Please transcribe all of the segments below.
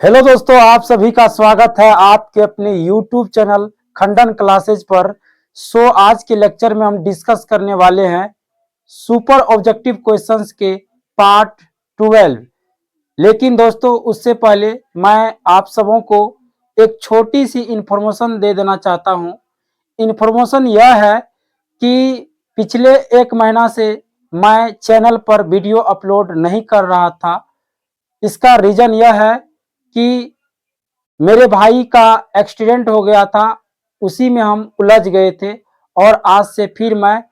Hello दोस्तों, आप सभी का स्वागत है आपके अपने YouTube चैनल खंडन क्लासेज पर। आज के लेक्चर में हम डिस्कस करने वाले हैं सुपर ऑब्जेक्टिव क्वेश्चंस के पार्ट 12। लेकिन दोस्तों, उससे पहले मैं आप सबों को एक छोटी सी इंफॉर्मेशन दे देना चाहता हूं। इंफॉर्मेशन यह है कि पिछले एक महीना से मैं चैनल पर वीडियो अपलोड नहीं कर रहा था। इसका रीजन यह है कि मेरे भाई का एक्सीडेंट हो गया था, उसी में हम उलझ गए थे और आज से फिर मैं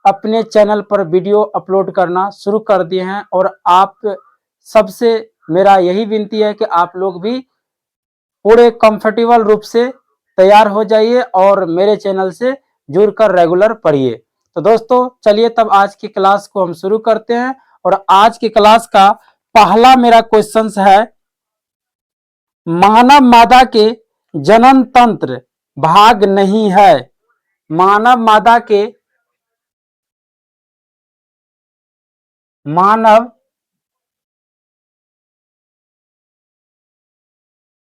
अपने चैनल पर वीडियो अपलोड करना शुरू कर दिए हैं। और आप सबसे मेरा यही विनती है कि आप लोग भी पूरे कंफर्टेबल रूप से तैयार हो जाइए और मेरे चैनल से जुड़कर रेगुलर पढ़िए। तो दोस्तों, चलिए तब आज की क्लास को हम शुरू करते हैं। और आज की क्लास का पहला मेरा क्वेश्चन है, मानव मादा के जनन तंत्र भाग नहीं है। मानव मादा के मानव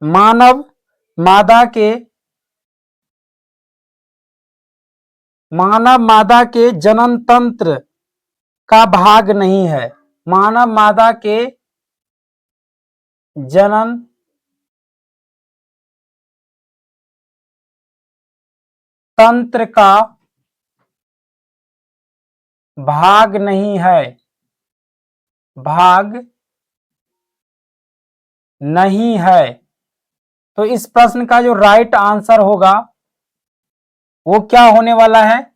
मानव मादा के मानव मादा के जनन तंत्र का भाग नहीं है। मानव मादा के जनन तंत्र का भाग नहीं है। भाग नहीं है। तो इस प्रश्न का जो राइट आंसर होगा वो क्या होने वाला है?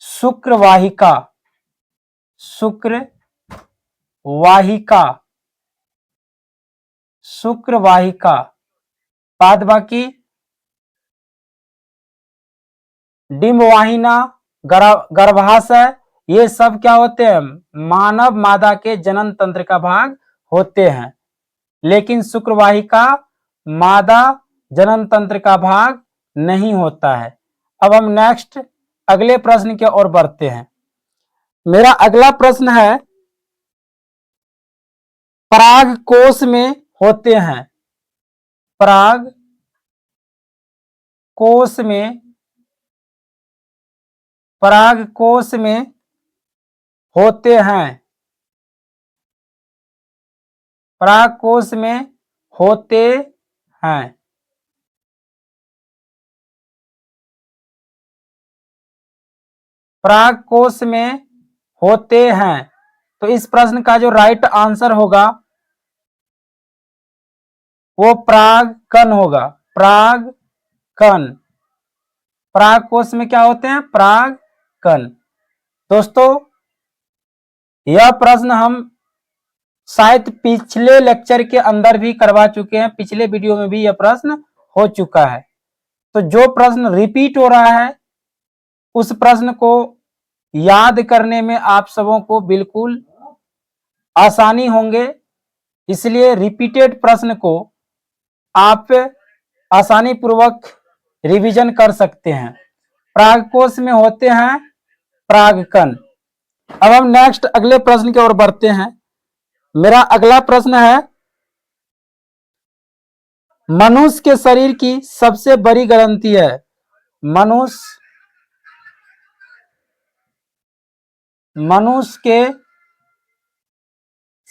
शुक्रवाहिका। शुक्रवाहिका। शुक्रवाहिका। बाद बाकी डिम्बवाहिना, गर्भाशय, ये सब क्या होते हैं? मानव मादा के जनन तंत्र का भाग होते हैं। लेकिन शुक्रवाहिका मादा जनन तंत्र का भाग नहीं होता है। अब हम नेक्स्ट अगले प्रश्न की ओर बढ़ते हैं। मेरा अगला प्रश्न है, पराग कोश में होते हैं। पराग कोश में पराग कोश में होते हैं। पराग कोश में होते हैं। पराग कोश में होते हैं। तो इस प्रश्न का जो राइट आंसर होगा वो परागकण होगा। परागकण। पराग कोश में क्या होते हैं? परागकण। दोस्तों, यह प्रश्न हम शायद पिछले लेक्चर के अंदर भी करवा चुके हैं। पिछले वीडियो में भी यह प्रश्न हो चुका है। तो जो प्रश्न रिपीट हो रहा है उस प्रश्न को याद करने में आप सबों को बिल्कुल आसानी होंगे, इसलिए रिपीटेड प्रश्न को आप आसानी पूर्वक रिवीजन कर सकते हैं। परागकोश में होते हैं परागकण। अब हम नेक्स्ट अगले प्रश्न की ओर बढ़ते हैं। मेरा अगला प्रश्न है, मनुष्य के शरीर की सबसे बड़ी ग्रंथि है। मनुष्य के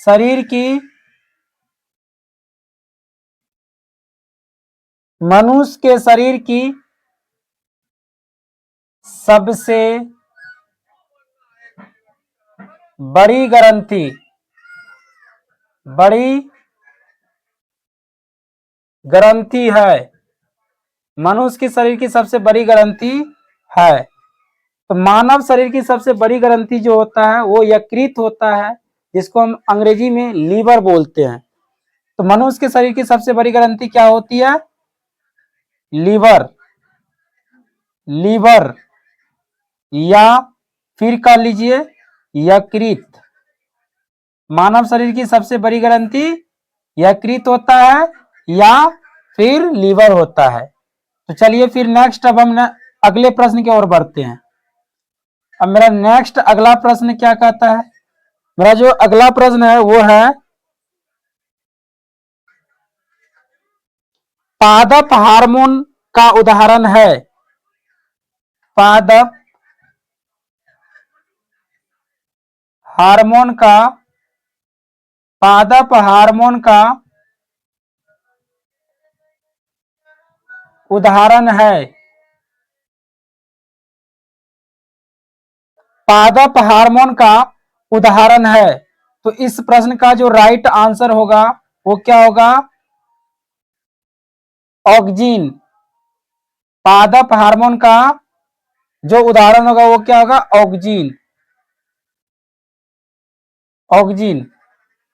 शरीर की मनुष्य के शरीर की सबसे बड़ी ग्रंथि है। मनुष्य के शरीर की सबसे बड़ी ग्रंथि है। तो मानव शरीर की सबसे बड़ी ग्रंथि जो होता है वो यकृत होता है, जिसको हम अंग्रेजी में लीवर बोलते हैं। तो मनुष्य के शरीर की सबसे बड़ी ग्रंथि क्या होती है? लीवर। लीवर या फिर कह लीजिए यकृत। मानव शरीर की सबसे बड़ी ग्रंथि यकृत होता है या फिर लीवर होता है। तो चलिए फिर नेक्स्ट अब हम अगले प्रश्न की ओर बढ़ते हैं। अब मेरा नेक्स्ट अगला प्रश्न क्या कहता है? मेरा जो अगला प्रश्न है वो है, पादप हार्मोन का उदाहरण है। पादप हार्मोन का पादप हार्मोन का उदाहरण है। पादप हार्मोन का उदाहरण है। तो इस प्रश्न का जो राइट आंसर होगा वो क्या होगा? ऑक्जिन। पादप हार्मोन का जो उदाहरण होगा वो क्या होगा? ऑक्जिन। ऑक्जिन।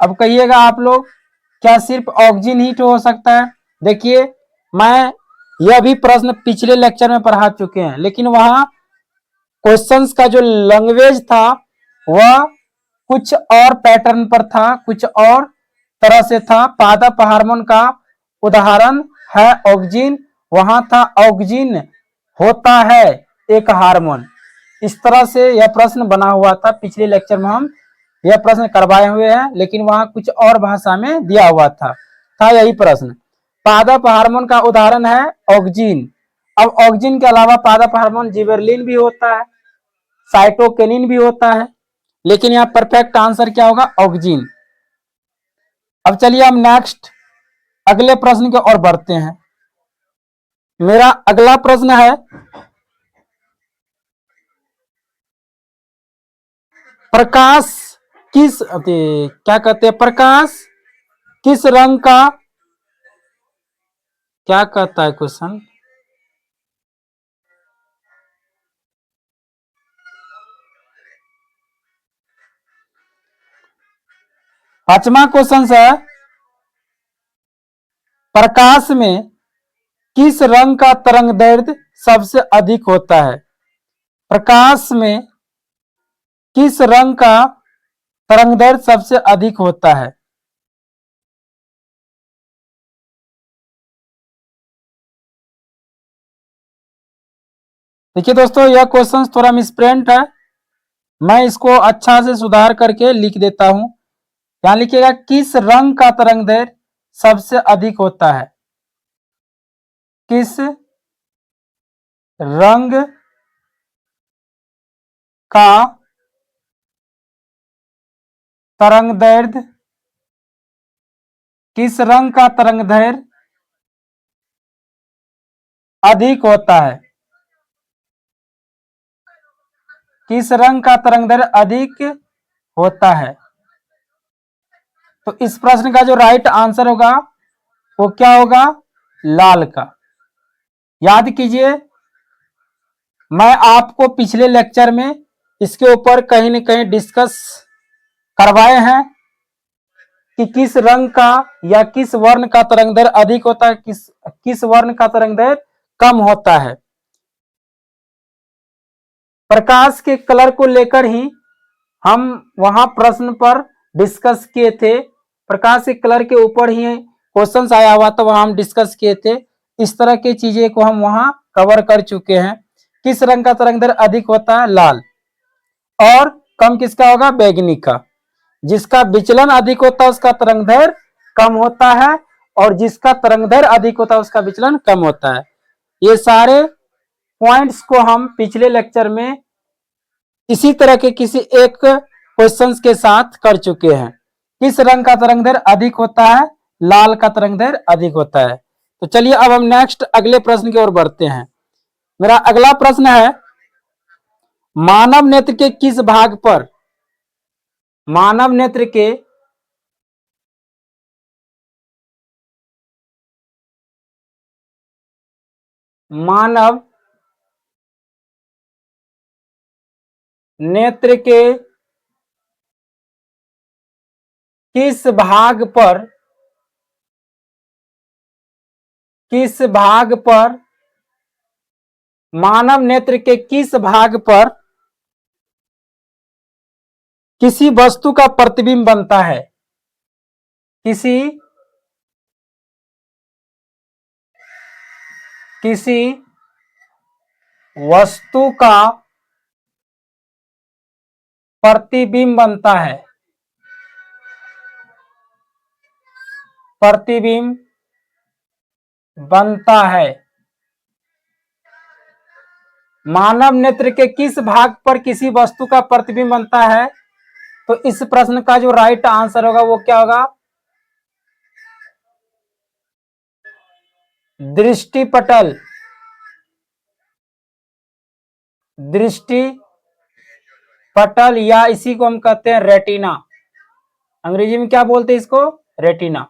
अब कहिएगा आप लोग, क्या सिर्फ ऑक्जिन ही तो हो सकता है? देखिए, मैं यह भी प्रश्न पिछले लेक्चर में पढ़ा चुके हैं, लेकिन वहां क्वेश्चंस का जो लैंग्वेज था वह कुछ और पैटर्न पर था, कुछ और तरह से था। पादप हार्मोन का उदाहरण है ऑक्जिन, वहां था ऑक्जिन होता है एक हार्मोन। इस तरह से यह प्रश्न बना हुआ था। पिछले लेक्चर में हम यह प्रश्न करवाए हुए हैं, लेकिन वहां कुछ और भाषा में दिया हुआ था यही प्रश्न। पादप हार्मोन का उदाहरण है ऑक्जिन। अब ऑक्जिन के अलावा पादप हार्मोन जिबेरेलिन भी होता है, साइटोकिनिन भी होता है, लेकिन यहाँ परफेक्ट आंसर क्या होगा? ऑक्जिन। अब चलिए हम नेक्स्ट अगले प्रश्न की ओर बढ़ते हैं। मेरा अगला प्रश्न है, प्रकाश क्या कहते हैं? प्रकाश किस रंग का, क्या कहता है क्वेश्चन? पांचवा क्वेश्चन है, प्रकाश में किस रंग का तरंगदैर्ध्य सबसे अधिक होता है? प्रकाश में किस रंग का तरंगदैर्ध्य सबसे अधिक होता है? देखिए दोस्तों, यह क्वेश्चन थोड़ा मिसप्रिंट है, मैं इसको अच्छा से सुधार करके लिख देता हूं। यहां लिखिएगा, किस रंग का तरंगदैर्ध्य सबसे अधिक होता है? किस रंग का तरंगदैर्ध्य, किस रंग का तरंगदैर्ध्य अधिक होता है? किस रंग का तरंगदैर्ध्य अधिक होता है? तो इस प्रश्न का जो राइट आंसर होगा वो क्या होगा? लाल का। याद कीजिए, मैं आपको पिछले लेक्चर में इसके ऊपर कहीं न कहीं डिस्कस करवाए हैं कि किस रंग का या किस वर्ण का तरंगदैर्ध्य अधिक होता है, किस वर्ण का तरंगदैर्ध्य कम होता है। प्रकाश के कलर को लेकर ही हम वहां प्रश्न पर डिस्कस किए थे। प्रकाश के कलर के ऊपर ही क्वेश्चन आया हुआ था, वहां हम डिस्कस किए थे। इस तरह की चीजें को हम वहां कवर कर चुके हैं। किस रंग का तरंगदैर्ध्य अधिक होता है? लाल। और कम किसका होगा? बैंगनी का। जिसका विचलन अधिक होता है उसका तरंगदैर्ध्य कम होता है, और जिसका तरंगदैर्ध्य अधिक होता है उसका विचलन कम होता है। ये सारे पॉइंट्स को हम पिछले लेक्चर में इसी तरह के किसी एक क्वेश्चंस के साथ कर चुके हैं। किस रंग का तरंगदैर्ध्य अधिक होता है? लाल का तरंगदैर्ध्य अधिक होता है। तो चलिए अब हम नेक्स्ट अगले प्रश्न की ओर बढ़ते हैं। मेरा अगला प्रश्न है, मानव नेत्र के किस भाग पर, मानव नेत्र के मानव नेत्र के किस भाग पर, किस भाग पर, मानव नेत्र के किस भाग पर किसी वस्तु का प्रतिबिंब बनता है? किसी किसी वस्तु का प्रतिबिंब बनता है। प्रतिबिंब बनता है। मानव नेत्र के किस भाग पर किसी वस्तु का प्रतिबिंब बनता है? तो इस प्रश्न का जो राइट आंसर होगा वो क्या होगा? दृष्टिपटल। दृष्टि पटल, या इसी को हम कहते हैं रेटिना। अंग्रेजी में क्या बोलते हैं इसको? रेटिना।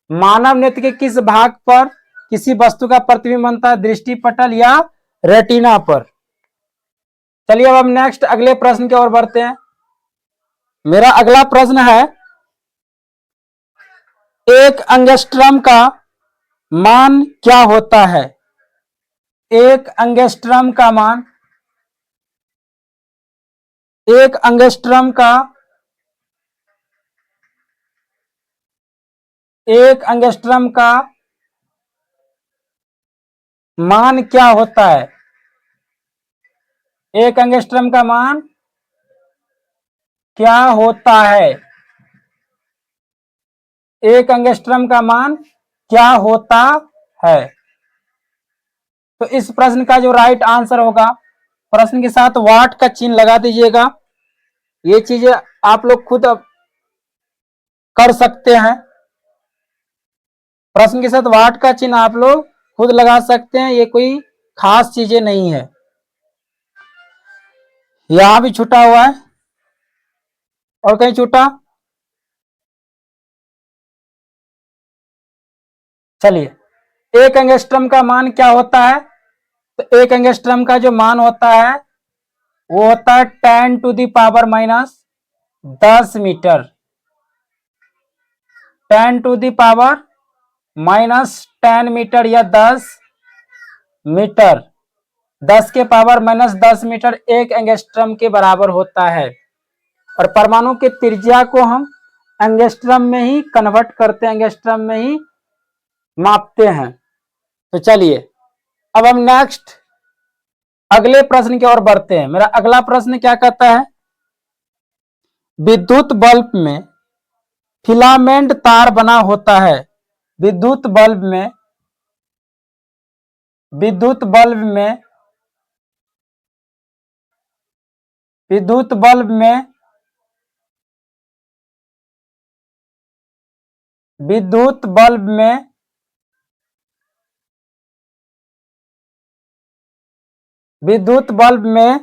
मानव नेत्र के किस भाग पर किसी वस्तु का प्रतिबिंब बनता है? दृष्टि पटल या रेटिना पर। चलिए अब हम नेक्स्ट अगले प्रश्न की ओर बढ़ते हैं। मेरा अगला प्रश्न है, एक एंगस्ट्रम का मान क्या होता है? एक एंगस्ट्रम का मान, एक एंगस्ट्रम का, एक एंगस्ट्रम का मान क्या होता है? एक एंगस्ट्रम का मान क्या होता है? एक एंगस्ट्रम का मान क्या होता है? तो इस प्रश्न का जो राइट आंसर होगा, प्रश्न के साथ वाट का चिन्ह लगा दीजिएगा। ये चीजें आप लोग खुद कर सकते हैं। प्रश्न के साथ वाट का चिन्ह आप लोग खुद लगा सकते हैं, ये कोई खास चीजें नहीं है। यहां भी छूटा हुआ है और कहीं छूटा। चलिए, एक एंगस्ट्रम का मान क्या होता है? तो एक एंगस्ट्रम का जो मान होता है वो होता है 10 to the power minus 10 metre. 10 to the power minus 10 metre या 10 मीटर, 10 के पावर माइनस 10 मीटर एक एंगस्ट्रम के बराबर होता है। और परमाणु के त्रिज्या को हम एंगस्ट्रम में ही कन्वर्ट करते हैं, एंगस्ट्रम में ही मापते हैं। तो चलिए अब हम नेक्स्ट अगले प्रश्न की ओर बढ़ते हैं। मेरा अगला प्रश्न क्या कहता है? विद्युत बल्ब में फिलामेंट तार बना होता है। विद्युत बल्ब में, विद्युत बल्ब में, विद्युत बल्ब में, विद्युत बल्ब में विद्युत बल्ब में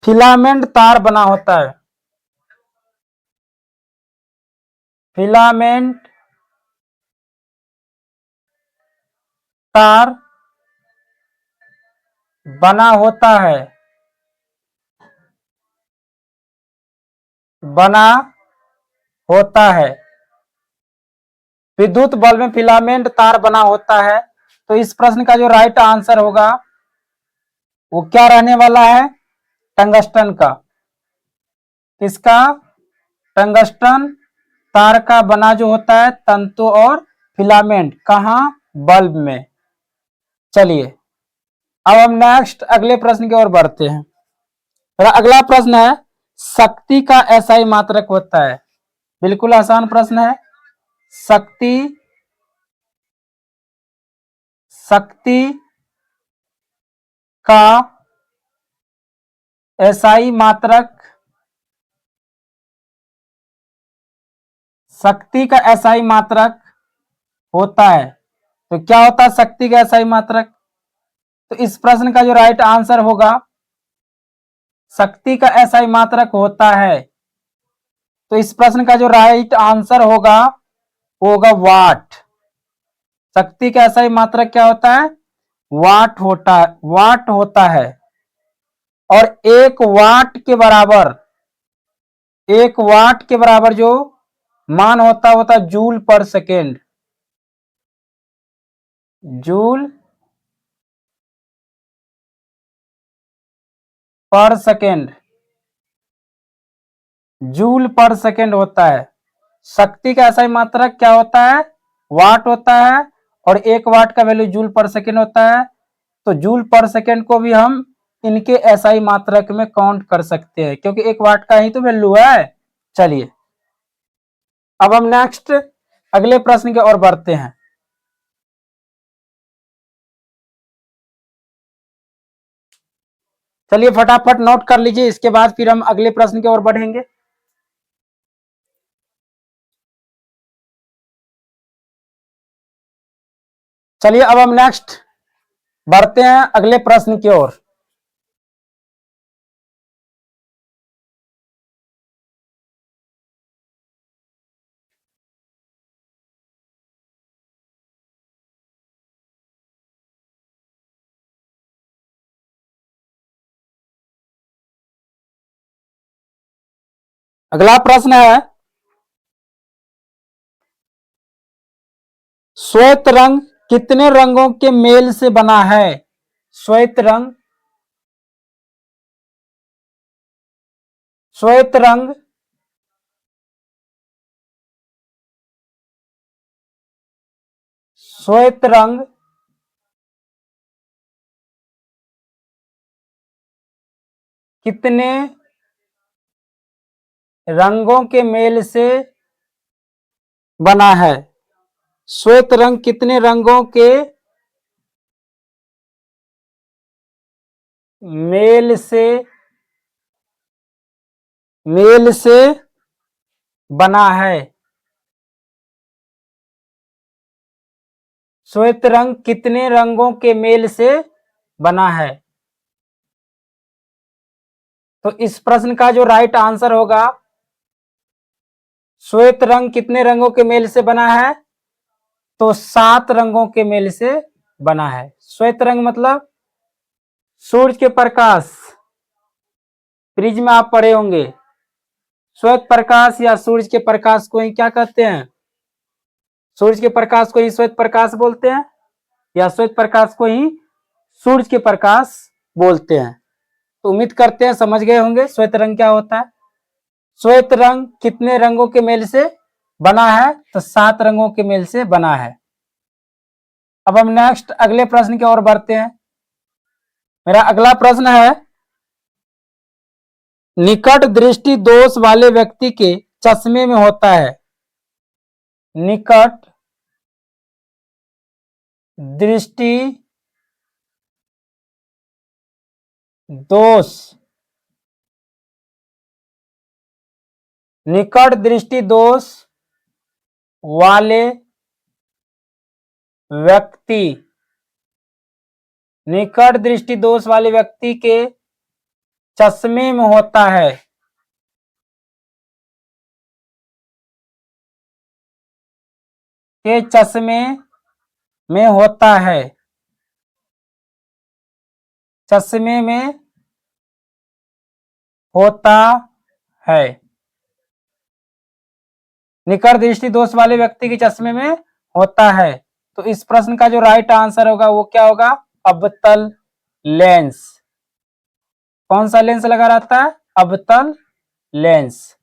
फिलामेंट तार बना होता है। फिलामेंट तार बना होता है, बना होता है। विद्युत बल्ब में फिलामेंट तार बना होता है। तो इस प्रश्न का जो राइट आंसर होगा वो क्या रहने वाला है? टंगस्टन का। किसका? टंगस्टन तार का बना जो होता है तंतु और फिलामेंट, कहां? बल्ब में। चलिए अब हम नेक्स्ट अगले प्रश्न की ओर बढ़ते हैं। मेरा अगला प्रश्न है, शक्ति का एसआई मात्रक होता है। बिल्कुल आसान प्रश्न है। शक्ति, शक्ति का एसआई मात्रक, शक्ति का एसआई मात्रक होता है। तो क्या होता है शक्ति का एसआई मात्रक? तो इस प्रश्न का जो राइट आंसर होगा, शक्ति का एसआई मात्रक होता है, तो इस प्रश्न का जो राइट आंसर होगा वो होगा वाट। शक्ति का एसआई मात्रक क्या होता है? वाट होता है, वाट होता है। और एक वाट के बराबर, एक वाट के बराबर जो मान होता है जूल पर सेकेंड। जूल पर सेकेंड, जूल पर सेकेंड होता है। शक्ति का एसआई मात्रक क्या होता है? वाट होता है। और एक वाट का वैल्यू जूल पर सेकेंड होता है। तो जूल पर सेकेंड को भी हम इनके एसआई मात्रक में काउंट कर सकते हैं, क्योंकि एक वाट का ही तो वैल्यू है। चलिए अब हम नेक्स्ट अगले प्रश्न की ओर बढ़ते हैं। चलिए फटाफट नोट कर लीजिए, इसके बाद फिर हम अगले प्रश्न की ओर बढ़ेंगे। चलिए अब हम नेक्स्ट बढ़ते हैं अगले प्रश्न की ओर। अगला प्रश्न है, श्वेत रंग कितने रंगों के मेल से बना है? श्वेत रंग, श्वेत रंग श्वेत रंग कितने रंगों के मेल से बना है? श्वेत रंग कितने रंगों के मेल से बना है? श्वेत रंग कितने रंगों के मेल से बना है? तो इस प्रश्न का जो राइट आंसर होगा, श्वेत रंग कितने रंगों के मेल से बना है? तो 7 रंगों के मेल से बना है। श्वेत रंग मतलब सूर्य के प्रकाश, प्रिज्म आप पढ़े होंगे। श्वेत प्रकाश या सूर्य के प्रकाश को ही क्या कहते हैं? सूर्य के प्रकाश को ही श्वेत प्रकाश बोलते हैं, या श्वेत प्रकाश को ही सूर्य के प्रकाश बोलते हैं। तो उम्मीद करते हैं समझ गए होंगे श्वेत रंग क्या होता है। श्वेत रंग कितने रंगों के मेल से बना है? तो 7 रंगों के मेल से बना है। अब हम नेक्स्ट अगले प्रश्न की ओर बढ़ते हैं। मेरा अगला प्रश्न है, निकट दृष्टि दोष वाले व्यक्ति के चश्मे में होता है। निकट दृष्टि दोष, निकट दृष्टि दोष वाले व्यक्ति, निकट दृष्टि दोष वाले व्यक्ति के चश्मे में होता है। के चश्मे में होता है। चश्मे में होता है। निकट दृष्टि दोष वाले व्यक्ति के चश्मे में होता है। तो इस प्रश्न का जो राइट आंसर होगा वो क्या होगा? अवतल लेंस। कौन सा लेंस लगा रहता है? अवतल लेंस।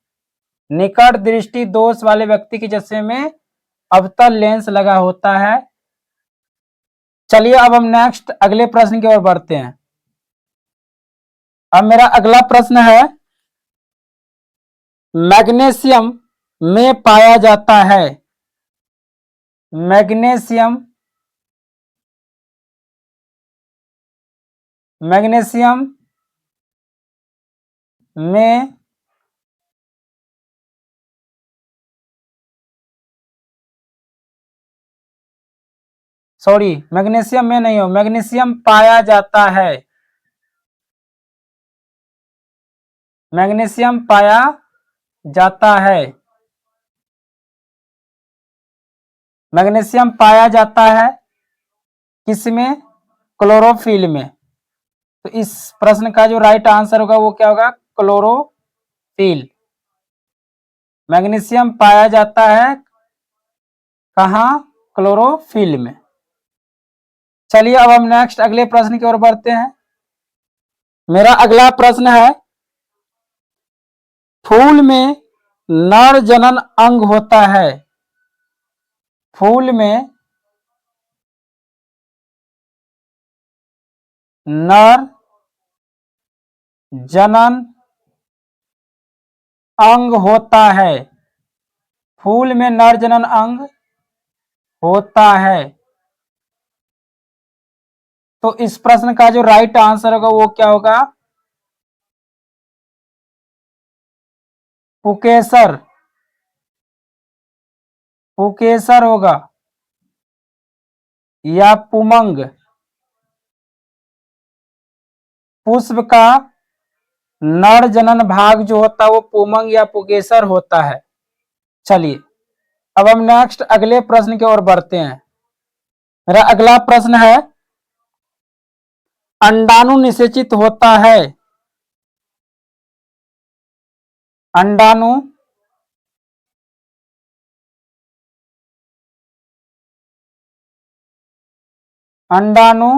निकट दृष्टि दोष वाले व्यक्ति के चश्मे में अवतल लेंस लगा होता है। चलिए अब हम नेक्स्ट अगले प्रश्न की ओर बढ़ते हैं। अब मेरा अगला प्रश्न है, मैग्नीशियम में पाया जाता है। मैग्नीशियम, मैग्नीशियम में मैग्नीशियम में नहीं हो, मैग्नीशियम पाया जाता है। मैग्नीशियम पाया जाता है। मैग्नीशियम पाया जाता है किसमें? क्लोरोफिल में। तो इस प्रश्न का जो राइट आंसर होगा वो क्या होगा? क्लोरोफिल। मैग्नीशियम पाया जाता है कहाँ? क्लोरोफिल में। चलिए अब हम नेक्स्ट अगले प्रश्न की ओर बढ़ते हैं। मेरा अगला प्रश्न है, फूल में नर जनन अंग होता है। फूल में नर जनन अंग होता है। फूल में नर जनन अंग होता है। तो इस प्रश्न का जो राइट आंसर होगा वो क्या होगा? पुकेसर, पुकेसर होगा या पुमंग। पुष्प का नर जनन भाग जो होता है वो पुमंग या पुकेसर होता है। चलिए अब हम नेक्स्ट अगले प्रश्न की ओर बढ़ते हैं। मेरा अगला प्रश्न है, अंडाणु निषेचित होता है। अंडाणु अंडाणु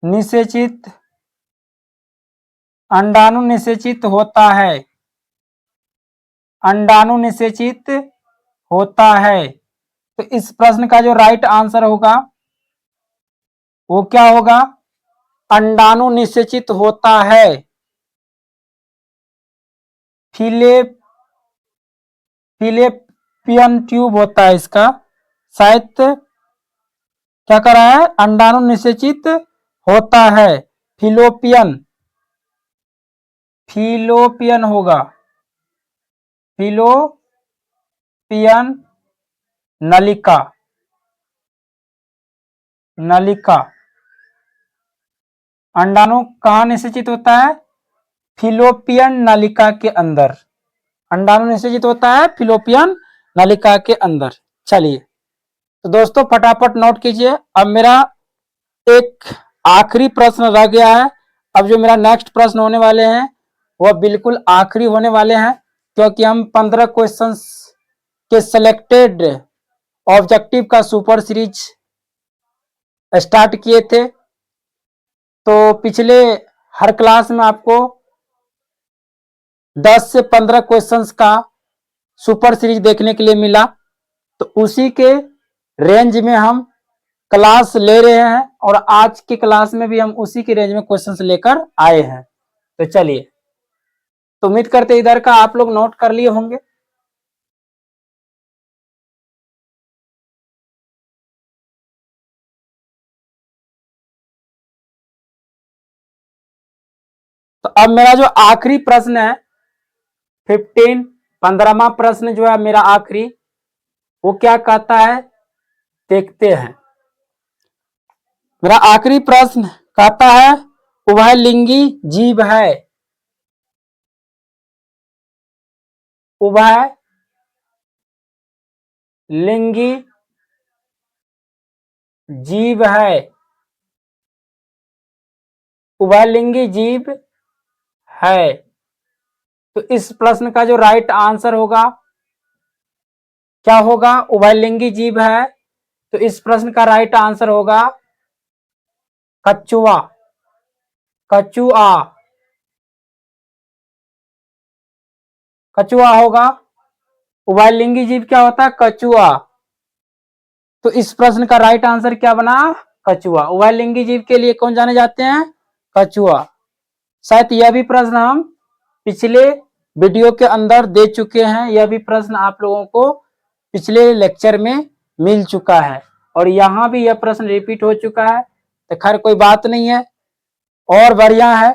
निषेचित, अंडाणु निषेचित होता है। अंडाणु निषेचित होता है। तो इस प्रश्न का जो राइट आंसर होगा वो क्या होगा? अंडाणु निषेचित होता है। फिलिपियन ट्यूब होता है इसका। शायद क्या कर रहा है? अंडाणु निषेचित होता है। फिलोपियन, फिलोपियन होगा। फिलोपियन नलिका, नलिका। अंडाणु कहाँ निषेचित होता है? फिलोपियन नलिका के अंदर। अंडाणु निषेचित होता है फिलोपियन नलिका के अंदर। चलिए तो दोस्तों फटाफट नोट कीजिए। अब मेरा एक आखिरी प्रश्न रह गया है। अब जो मेरा नेक्स्ट प्रश्न होने वाले हैं वह बिल्कुल आखिरी होने वाले हैं, क्योंकि हम 15 क्वेश्चंस के सिलेक्टेड ऑब्जेक्टिव का सुपर सीरीज स्टार्ट किए थे। तो पिछले हर क्लास में आपको 10 से 15 क्वेश्चंस का सुपर सीरीज देखने के लिए मिला। तो उसी के रेंज में हम क्लास ले रहे हैं और आज की क्लास में भी हम उसी के रेंज में क्वेश्चंस लेकर आए हैं। तो चलिए, तो उम्मीद करते इधर का आप लोग नोट कर लिए होंगे। तो अब मेरा जो आखिरी प्रश्न है 15वां प्रश्न जो है मेरा आखिरी, वो क्या कहता है देखते हैं। मेरा आखिरी प्रश्न कहता है, उभयलिंगी जीव है। उभयलिंगी जीव है। उभयलिंगी जीव है। तो इस प्रश्न का जो राइट आंसर होगा क्या होगा? उभयलिंगी जीव है। तो इस प्रश्न का राइट आंसर होगा कछुआ। कछुआ, कछुआ होगा। उभयलिंगी जीव क्या होता है? कछुआ। तो इस प्रश्न का राइट आंसर क्या बना? कछुआ। उभयलिंगी जीव के लिए कौन जाने जाते हैं? कछुआ। शायद यह भी प्रश्न हम पिछले वीडियो के अंदर दे चुके हैं। यह भी प्रश्न आप लोगों को पिछले लेक्चर में मिल चुका है और यहाँ भी यह प्रश्न रिपीट हो चुका है। तो खैर कोई बात नहीं है, और बढ़िया है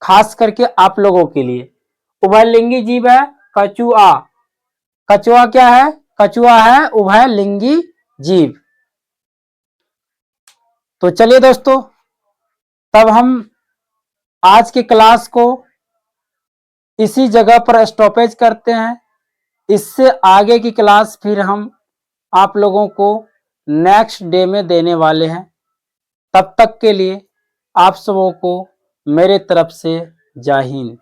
खास करके आप लोगों के लिए। उभयलिंगी जीव है कछुआ। कछुआ क्या है? कछुआ है उभयलिंगी जीव। तो चलिए दोस्तों, तब हम आज की क्लास को इसी जगह पर स्टॉपेज करते हैं। इससे आगे की क्लास फिर हम आप लोगों को नेक्स्ट डे में देने वाले हैं। तब तक के लिए आप सबों को मेरे तरफ से जय हिंद।